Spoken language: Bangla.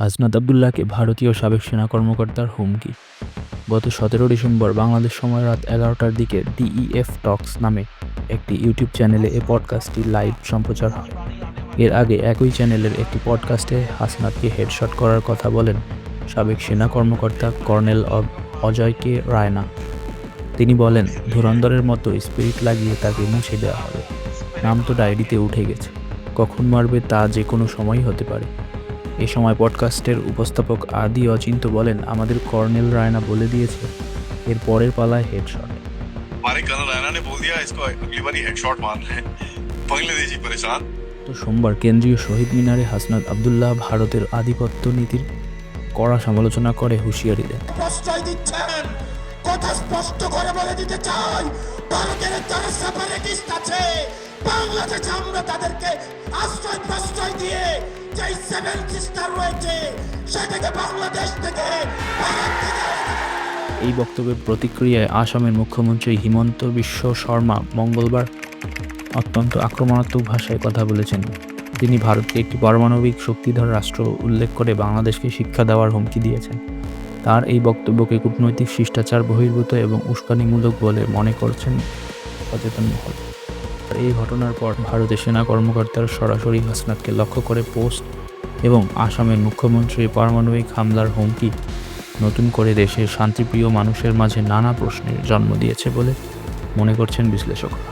হাসনাত আবদুল্লাহকে ভারতীয় সাবেক সেনা কর্মকর্তার হুমকি। গত 17 ডিসেম্বর বাংলাদেশ সময় রাত 11টার দিকে ডিইএফ টক্স নামে একটি ইউটিউব চ্যানেলে এ পডকাস্টটি লাইভ সম্প্রচার হয়। এর আগে একই চ্যানেলের একটি পডকাস্টে হাসনাতকে হেডশট করার কথা বলেন সাবেক সেনা কর্মকর্তা কর্নেল অজয় কে রায়না। তিনি বলেন, ধুরন্ধরের মতো স্পিরিট লাগিয়ে তাকে মুছে দেওয়া হবে। নাম তো ডায়েরিতে উঠে গেছে, কখন মারবে তা যে কোনো সময়ই হতে পারে। এই সময় পডকাস্টের উপস্থাপক আদি অচিন্ত বলেন, আমাদের কর্নেল রায়না বলে দিয়েছে এর পরের পালায় হেডশট। তো সোমবার কেন্দ্রীয় শহীদ মিনারে হাসনাত আবদুল্লাহ ভারতের আধিপত্য নীতির কড়া সমালোচনা করে হুঁশিয়ারি দেন। কথা স্পষ্ট করে বলে দিতে চাই, ভারতের যারা সেপারেটিস্ট আছে বাংলাদেশে আমরা তাদেরকে আশ্রয় প্রশ্রয় দিয়ে যে সেভেন সিস্টার রয়েছে সেটাকে বাংলাদেশ থেকে এই বক্তব্যের প্রতিক্রিয়ায় আসামের মুখ্যমন্ত্রী হিমন্ত বিশ্ব শর্মা মঙ্গলবার অত্যন্ত আক্রমণাত্মক ভাষায় কথা বলেছেন। তিনি ভারতকে একটি পারমাণবিক শক্তিধর রাষ্ট্র উল্লেখ করে বাংলাদেশকে শিক্ষা দেওয়ার হুমকি দিয়েছেন। তার এই বক্তব্যকে কূটনৈতিক শিষ্টাচার বহির্ভূত এবং উস্কানিমূলক বলে মনে করছেন সচেতন মহল। এই ঘটনার পর ভারতের সেনা কর্মকর্তারা সরাসরি হাসনাতকে লক্ষ্য করে পোস্ট এবং আসামের মুখ্যমন্ত্রীর পারমাণবিক হামলার হুমকি নতুন করে দেশের শান্তিপ্রিয় মানুষের মাঝে নানা প্রশ্নের জন্ম দিয়েছে বলে মনে করছেন বিশ্লেষকরা।